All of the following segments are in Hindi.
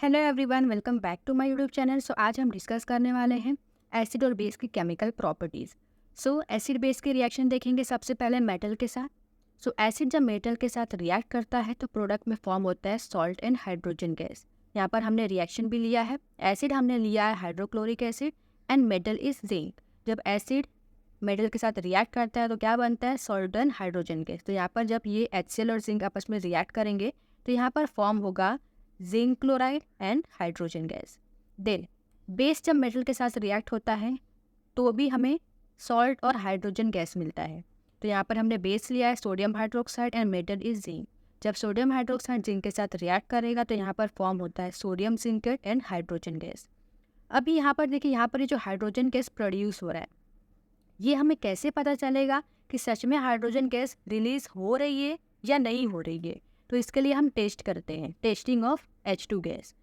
Hello everyone, welcome back to my YouTube channel. आज हम डिस्कस करने वाले हैं एसिड और बेस की केमिकल प्रॉपर्टीज़। एसिड बेस के रिएक्शन देखेंगे सबसे पहले मेटल के साथ। एसिड जब मेटल के साथ रिएक्ट करता है तो प्रोडक्ट में फॉर्म होता है सॉल्ट एंड हाइड्रोजन गैस। यहाँ पर हमने रिएक्शन भी लिया है। एसिड हमने लिया है hydrochloric acid and metal is zinc. जब एसिड मेटल के साथ रिएक्ट करता है तो क्या बनता है, सॉल्ट एंड हाइड्रोजन गैस। तो यहाँ पर जब ये HCl और जिंक आपस में रिएक्ट करेंगे तो यहाँ पर फॉर्म होगा zinc chloride and hydrogen gas. Then base जब मेटल के साथ रिएक्ट होता है तो भी हमें सॉल्ट और हाइड्रोजन गैस मिलता है। तो यहाँ पर हमने बेस लिया है sodium hydroxide and metal is zinc. जब सोडियम हाइड्रोक्साइड जिंक के साथ रिएक्ट करेगा तो यहाँ पर फॉर्म होता है sodium zincate and hydrogen gas. अभी यहाँ पर देखिए, यहाँ पर ये जो हाइड्रोजन गैस प्रोड्यूस हो रहा है, ये हमें कैसे पता चलेगा कि सच में हाइड्रोजन गैस रिलीज हो रही है या नहीं हो रही है। तो इसके लिए हम टेस्ट करते हैं, टेस्टिंग ऑफ H2 गैस।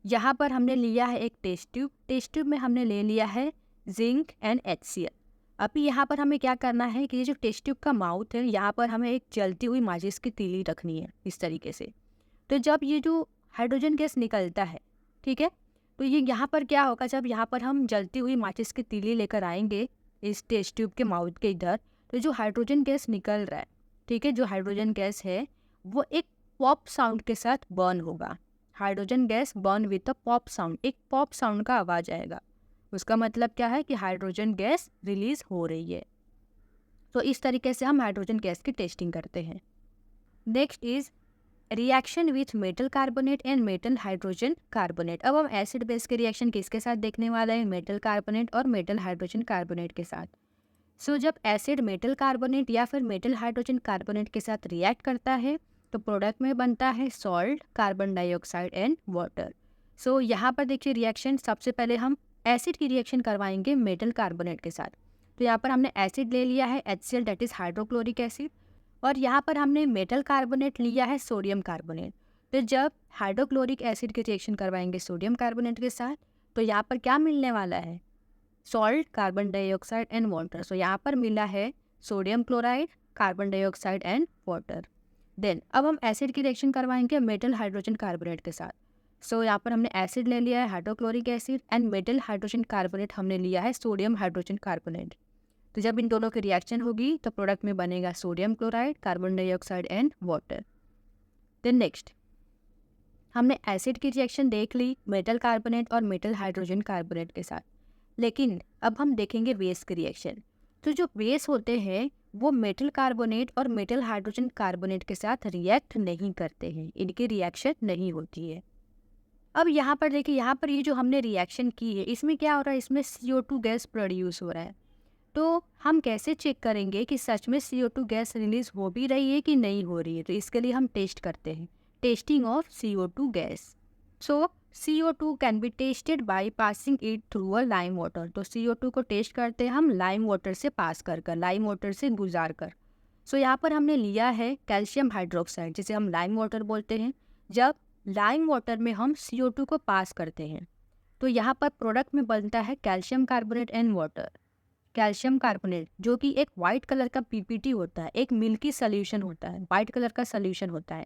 यहाँ पर हमने लिया है एक टेस्ट ट्यूब। टेस्ट ट्यूब में हमने ले लिया है जिंक एंड HCl। अभी यहाँ पर हमें क्या करना है कि ये जो टेस्ट ट्यूब का माउथ है, यहाँ पर हमें एक जलती हुई माचिस की तीली रखनी है इस तरीके से। तो जब ये जो हाइड्रोजन गैस निकलता है, ठीक है, तो ये यहाँ पर क्या होगा, जब यहाँ पर हम जलती हुई माचिस की तीली लेकर आएंगे इस टेस्ट ट्यूब के माउथ के इधर, तो जो हाइड्रोजन गैस निकल रहा है, ठीक है, जो हाइड्रोजन गैस है वो एक पॉप साउंड के साथ बर्न होगा। Hydrogen gas burn with a pop sound, एक पॉप साउंड का आवाज़ आएगा। उसका मतलब क्या है कि हाइड्रोजन गैस रिलीज हो रही है। तो इस तरीके से हम हाइड्रोजन गैस की टेस्टिंग करते हैं। Next is reaction with metal carbonate and metal hydrogen carbonate. अब हम एसिड बेस के रिएक्शन किसके साथ देखने वाले हैं, मेटल कार्बोनेट और मेटल हाइड्रोजन कार्बोनेट के साथ। जब एसिड मेटल कार्बोनेट या फिर मेटल हाइड्रोजन कार्बोनेट के साथ रिएक्ट करता है तो प्रोडक्ट में बनता है salt, carbon dioxide and water. यहाँ पर देखिए रिएक्शन, सबसे पहले हम एसिड की रिएक्शन करवाएंगे मेटल कार्बोनेट के साथ। तो यहाँ पर हमने एसिड ले लिया है HCl, that is hydrochloric acid, और यहाँ पर हमने मेटल कार्बोनेट लिया है सोडियम कार्बोनेट। तो जब हाइड्रोक्लोरिक एसिड की रिएक्शन करवाएंगे सोडियम कार्बोनेट के साथ तो यहाँ पर क्या मिलने वाला है, salt, carbon dioxide and water. यहाँ पर मिला है sodium chloride, carbon dioxide and water. Then अब हम एसिड की रिएक्शन करवाएंगे मेटल हाइड्रोजन कार्बोनेट के साथ। यहाँ पर हमने एसिड ले लिया है hydrochloric acid and metal hydrogen carbonate हमने लिया है सोडियम हाइड्रोजन कार्बोनेट। तो जब इन दोनों की रिएक्शन होगी तो प्रोडक्ट में बनेगा sodium chloride, carbon dioxide and water. Then next हमने एसिड की रिएक्शन देख ली मेटल कार्बोनेट और मेटल हाइड्रोजन कार्बोनेट के साथ, लेकिन अब हम देखेंगे बेस की रिएक्शन। तो जो बेस होते हैं वो मेटल कार्बोनेट और मेटल हाइड्रोजन कार्बोनेट के साथ रिएक्ट नहीं करते हैं, इनकी रिएक्शन नहीं होती है। अब यहाँ पर देखिए, यहाँ पर ये जो हमने रिएक्शन की है इसमें क्या हो रहा है, इसमें CO2 गैस प्रोड्यूस हो रहा है। तो हम कैसे चेक करेंगे कि सच में CO2 गैस रिलीज हो भी रही है कि नहीं हो रही है। तो इसके लिए हम टेस्ट करते हैं, testing of CO2 gas. CO2 can be tested by passing it through a lime water. तो CO2 को टेस्ट करते हैं हम लाइम वाटर से पास कर कर, लाइम वाटर से गुजार कर। यहाँ पर हमने लिया है कैल्शियम हाइड्रोक्साइड, जिसे हम लाइम वाटर बोलते हैं। जब लाइम वाटर में हम CO2 को पास करते हैं तो यहाँ पर प्रोडक्ट में बनता है calcium carbonate and water. Calcium carbonate जो कि एक वाइट कलर का PPT होता है, एक मिल्की सोल्यूशन होता है, वाइट कलर का सोल्यूशन होता है।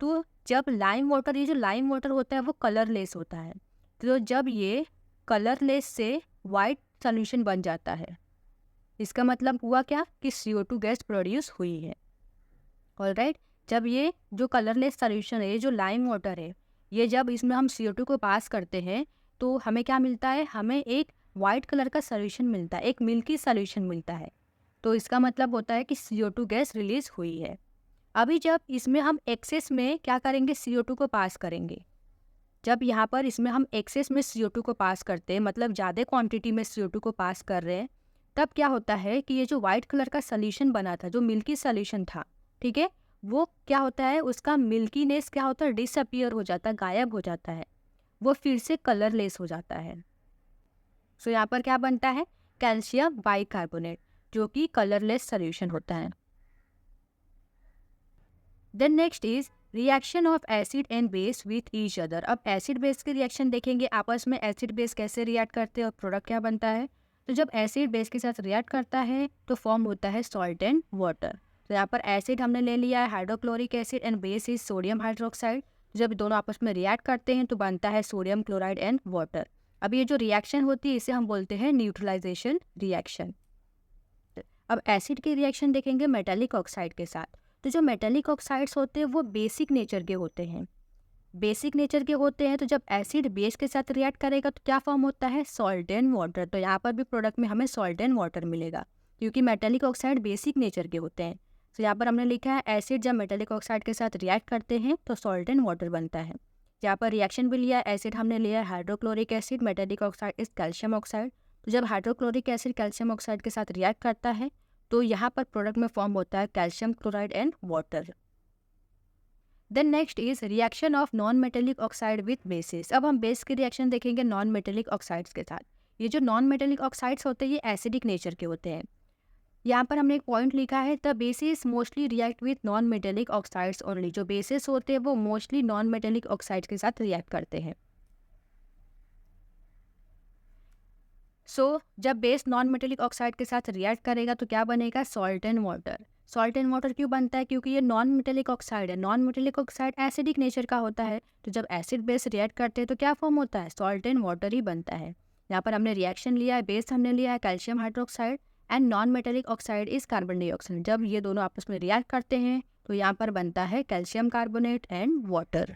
तो जब लाइम वाटर, ये जो लाइम वाटर होता है वो कलरलेस होता है। तो जब ये कलरलेस से वाइट सोल्यूशन बन जाता है, इसका मतलब हुआ क्या कि CO2 गैस प्रोड्यूस हुई है। ऑलराइट, जब ये जो कलरलेस सोल्यूशन है, ये जो लाइम वाटर है, ये जब इसमें हम CO2 को पास करते हैं तो हमें क्या मिलता है, हमें एक वाइट कलर का सोल्यूशन मिलता है, एक मिल्की सोल्यूशन मिलता है। तो इसका मतलब होता है कि CO2 गैस रिलीज हुई है। अभी जब इसमें हम एक्सेस में क्या करेंगे, CO2 को पास करेंगे। जब यहाँ पर इसमें हम एक्सेस में CO2 को पास करते हैं, मतलब ज़्यादा क्वांटिटी में CO2 को पास कर रहे हैं, तब क्या होता है कि ये जो वाइट कलर का सोल्यूशन बना था, जो मिल्की सोल्यूशन था, ठीक है, वो क्या होता है, उसका मिल्कीनेस क्या होता है, डिसअपियर हो जाता है, गायब हो जाता है, वो फिर से कलरलेस हो जाता है। यहाँ पर क्या बनता है, कैल्शियम बाइकार्बोनेट, जो कि कलरलेस सोल्यूशन होता है। Then next is reaction of acid and base with each other. अब एसिड बेस के रिएक्शन देखेंगे, आपस में एसिड बेस कैसे रिएक्ट करते हैं और प्रोडक्ट क्या बनता है। तो जब एसिड बेस के साथ रिएक्ट करता है तो फॉर्म होता है सॉल्ट एंड वाटर। तो यहाँ पर एसिड हमने ले लिया है hydrochloric acid and base is sodium hydroxide. जब दोनों आपस में रिएक्ट करते हैं तो बनता है सोडियम क्लोराइड एंड वाटर। अब ये जो रिएक्शन होती है इसे हम बोलते हैं न्यूट्रलाइजेशन रिएक्शन। अब एसिड की रिएक्शन देखेंगे मेटालिक ऑक्साइड के साथ। तो जो मेटालिक ऑक्साइड्स होते हैं वो बेसिक नेचर के होते हैं। बेसिक नेचर के होते हैं तो जब एसिड बेस के साथ रिएक्ट करेगा तो क्या फॉर्म होता है, सॉल्ट एंड वाटर। तो यहाँ पर भी प्रोडक्ट में हमें सॉल्ट एंड वाटर मिलेगा क्योंकि मेटालिक ऑक्साइड बेसिक नेचर के होते हैं। तो यहाँ पर हमने लिखा है एसिड जब मेटालिक ऑक्साइड के साथ रिएक्ट करते हैं तो सॉल्ट एंड वाटर बनता है। यहाँ पर रिएक्शन भी लिया, एसिड हमने लिया hydrochloric acid, metallic oxide is calcium oxide. तो जब हाइड्रोक्लोरिक एसिड कैल्शियम ऑक्साइड के साथ रिएक्ट करता है तो यहाँ पर प्रोडक्ट में फॉर्म होता है calcium chloride and water. Then next is reaction of non metallic oxide with bases. अब हम बेस की रिएक्शन देखेंगे नॉन मेटेलिक ऑक्साइड्स के साथ। ये जो नॉन मेटेलिक ऑक्साइड्स होते हैं ये एसिडिक नेचर के होते हैं। यहाँ पर हमने एक पॉइंट लिखा है, the basis mostly react with non metallic oxides only. जो बेसिस होते हैं वो मोस्टली नॉन मेटेलिक ऑक्साइड्स के साथ रिएक्ट करते हैं। जब बेस नॉन मेटेलिक ऑक्साइड के साथ रिएक्ट करेगा तो क्या बनेगा, salt and water. Salt and water क्यों बनता है, क्योंकि ये नॉन मेटेलिक ऑक्साइड है। Non metallic oxide acidic nature का होता है। तो जब एसिड बेस रिएक्ट करते हैं तो क्या फॉर्म होता है, सॉल्ट एंड वाटर ही बनता है। यहाँ पर हमने रिएक्शन लिया है, बेस हमने लिया है calcium hydroxide and non metallic oxide is carbon dioxide. जब ये दोनों आपस में रिएक्ट करते हैं तो यहाँ पर बनता है कैल्शियम कार्बोनेट एंड वाटर।